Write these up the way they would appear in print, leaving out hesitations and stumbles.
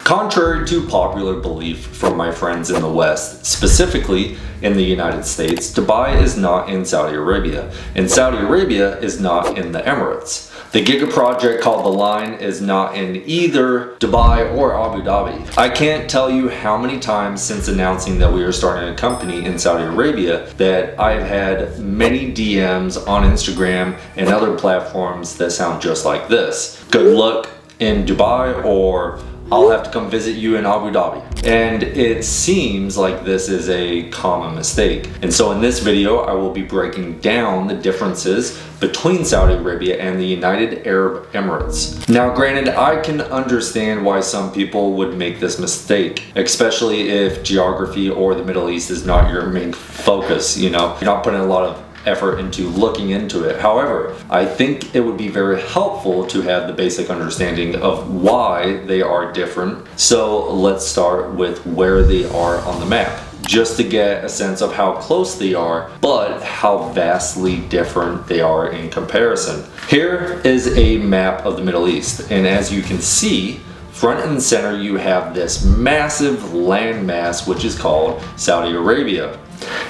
Contrary to popular belief from my friends in the West, specifically in the United States, Dubai is not in Saudi Arabia, and Saudi Arabia is not in the Emirates. The giga project called The Line is not in either Dubai or Abu Dhabi. I can't tell you how many times since announcing that we are starting a company in Saudi Arabia that I've had many DMs on Instagram and other platforms that sound just like this. Good luck in Dubai, or I'll have to come visit you in Abu Dhabi. And it seems like this is a common mistake. And so in this video, I will be breaking down the differences between Saudi Arabia and the United Arab Emirates. Now, granted, I can understand why some people would make this mistake, especially if geography or the Middle East is not your main focus. You're not putting a lot of effort into looking into it. However, I think it would be very helpful to have the basic understanding of why they are different. So let's start with where they are on the map, just to get a sense of how close they are, but how vastly different they are in comparison. Here is a map of the Middle East, and as you can see, front and center you have this massive landmass which is called Saudi Arabia.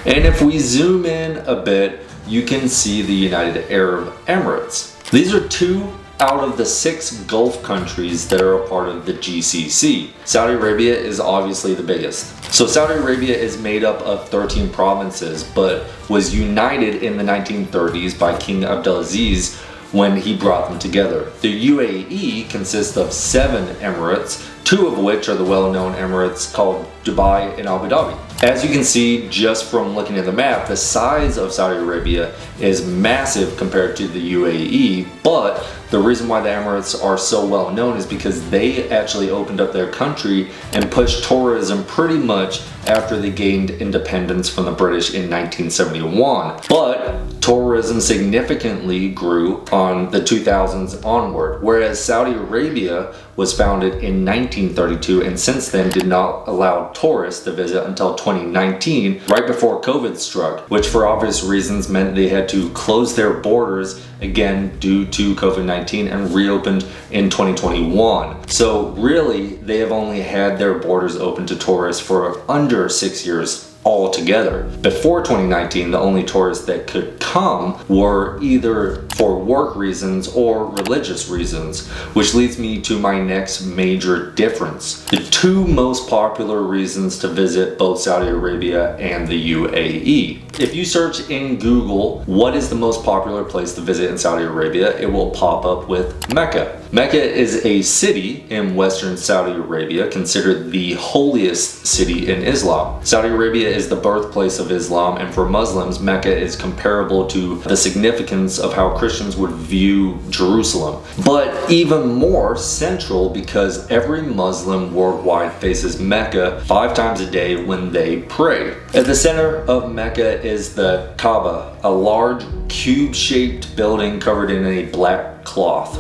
And if we zoom in a bit, you can see the United Arab Emirates. These are 2 out of the 6 Gulf countries that are a part of the GCC. Saudi Arabia is obviously the biggest. So Saudi Arabia is made up of 13 provinces, but was united in the 1930s by King Abdulaziz when he brought them together. The UAE consists of 7 emirates, 2 of which are the well-known emirates called Dubai and Abu Dhabi. As you can see just from looking at the map, the size of Saudi Arabia is massive compared to the UAE, but the reason why the Emirates are so well known is because they actually opened up their country and pushed tourism pretty much after they gained independence from the British in 1971. But tourism significantly grew on the 2000s onward, whereas Saudi Arabia was founded in 1932 and since then did not allow tourists to visit until 2019, right before COVID struck, which for obvious reasons meant they had to close their borders again due to COVID-19 and reopened in 2021. So really, they have only had their borders open to tourists for under 6 years altogether. Before 2019, the only tourists that could come were either for work reasons or religious reasons, which leads me to my next major difference. The 2 most popular reasons to visit both Saudi Arabia and the UAE. If you search in Google, what is the most popular place to visit in Saudi Arabia, it will pop up with Mecca. Mecca is a city in western Saudi Arabia, considered the holiest city in Islam. Saudi Arabia is the birthplace of Islam, and for Muslims, Mecca is comparable to the significance of how Christians would view Jerusalem. But even more central because every Muslim worldwide faces Mecca 5 times a day when they pray. At the center of Mecca is the Kaaba, a large cube-shaped building covered in a black cloth.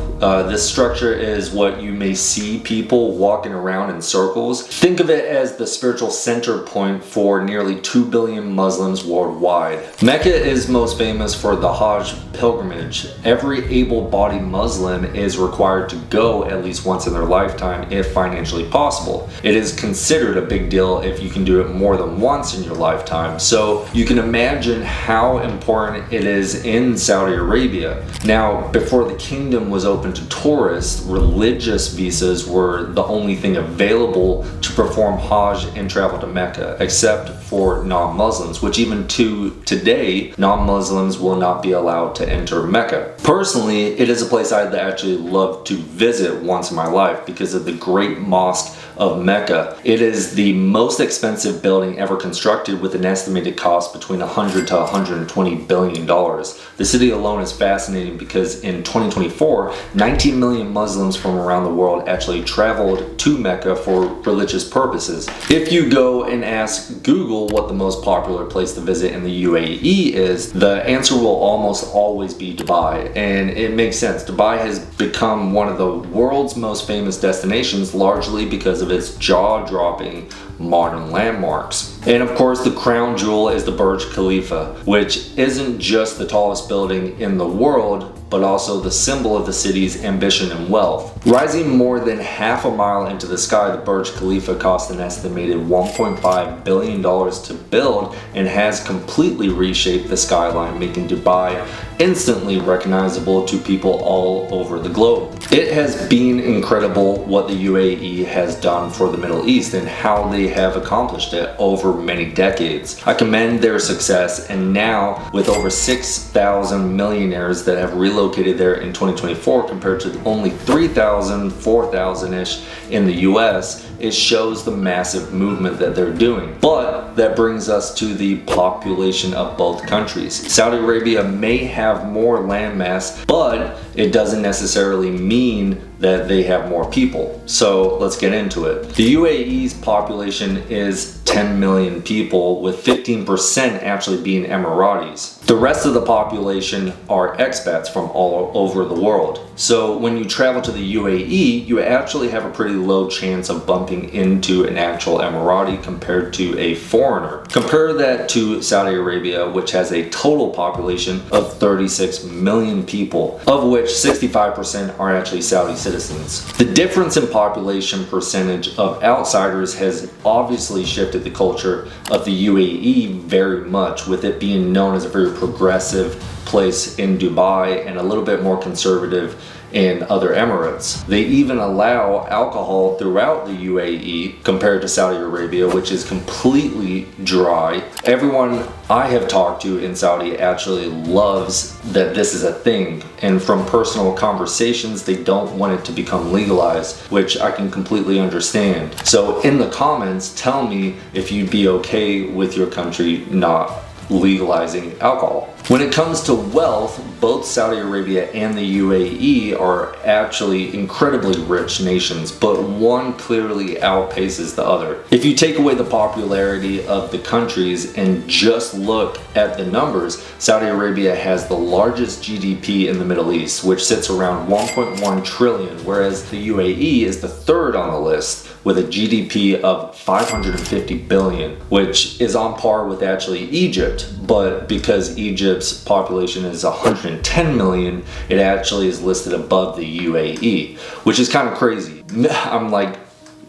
This structure is what you may see people walking around in circles. Think of it as the spiritual center point for nearly 2 billion Muslims worldwide. Mecca is most famous for the Hajj pilgrimage. Every able-bodied Muslim is required to go at least once in their lifetime if financially possible. It is considered a big deal if you can do it more than once in your lifetime. So you can imagine how important it is in Saudi Arabia. Now, before the kingdom was open to tourists, religious visas were the only thing available to perform Hajj and travel to Mecca, except for non-Muslims, which even to today, non-Muslims will not be allowed to enter Mecca. Personally, it is a place I'd actually love to visit once in my life because of the Great Mosque of Mecca. It is the most expensive building ever constructed with an estimated cost between $100 to $120 billion. The city alone is fascinating because in 2024, 19 million Muslims from around the world actually traveled to Mecca for religious purposes. If you go and ask Google what the most popular place to visit in the UAE is, the answer will almost always be Dubai. And it makes sense. Dubai has become one of the world's most famous destinations largely because of its jaw-dropping modern landmarks. And of course, the crown jewel is the Burj Khalifa, which isn't just the tallest building in the world, but also the symbol of the city's ambition and wealth. Rising more than half a mile into the sky, the Burj Khalifa cost an estimated $1.5 billion to build and has completely reshaped the skyline, making Dubai instantly recognizable to people all over the globe. It has been incredible what the UAE has done for the Middle East and how they have accomplished it over many decades. I commend their success, and now with over 6,000 millionaires that have relocated there in 2024 compared to only 3,000, 4,000-ish in the US, it shows the massive movement that they're doing. But that brings us to the population of both countries. Saudi Arabia may have more landmass, but it doesn't necessarily mean that they have more people. So let's get into it. The UAE's population is 10 million people, with 15% actually being Emiratis. The rest of the population are expats from all over the world. So when you travel to the UAE, you actually have a pretty low chance of bumping into an actual Emirati compared to a foreigner. Compare that to Saudi Arabia, which has a total population of 36 million people, of which 65% are actually Saudi citizens. The difference in population percentage of outsiders has obviously shifted the culture of the UAE very much, with it being known as a very progressive place in Dubai and a little bit more conservative in other Emirates. They even allow alcohol throughout the UAE compared to Saudi Arabia, which is completely dry. Everyone I have talked to in Saudi actually loves that this is a thing, and from personal conversations they don't want it to become legalized, which I can completely understand. So in the comments, tell me if you'd be okay with your country not legalizing alcohol. When it comes to wealth, both Saudi Arabia and the UAE are actually incredibly rich nations, but one clearly outpaces the other. If you take away the popularity of the countries and just look at the numbers, Saudi Arabia has the largest GDP in the Middle East, which sits around 1.1 trillion, whereas the UAE is the third on the list with a GDP of 550 billion, which is on par with actually Egypt, but because Egypt's population is 110 million, it actually is listed above the UAE, which is kind of crazy. I'm like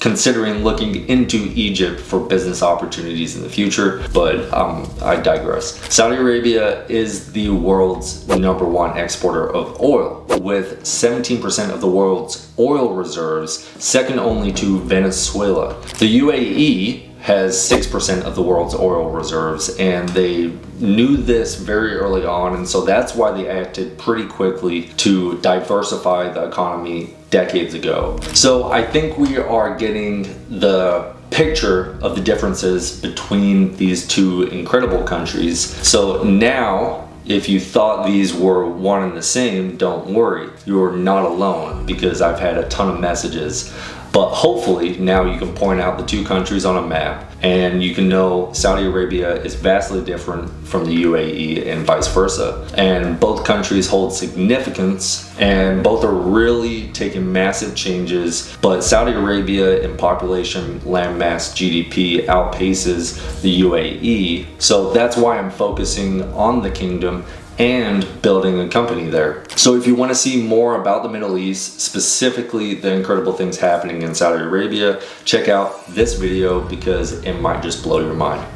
considering looking into Egypt for business opportunities in the future, but I digress. Saudi Arabia is the world's #1 exporter of oil, with 17% of the world's oil reserves, second only to Venezuela. The UAE has 6% of the world's oil reserves, and they knew this very early on, and so that's why they acted pretty quickly to diversify the economy decades ago. So I think we are getting the picture of the differences between these two incredible countries. So now, if you thought these were one and the same, don't worry, you're not alone, because I've had a ton of messages. But hopefully now you can point out the two countries on a map, and you can know Saudi Arabia is vastly different from the UAE and vice versa. And both countries hold significance, and both are really taking massive changes. But Saudi Arabia in population, landmass, GDP outpaces the UAE. So that's why I'm focusing on the kingdom and building a company there. So if you want to see more about the Middle East, specifically the incredible things happening in Saudi Arabia, check out this video because it might just blow your mind.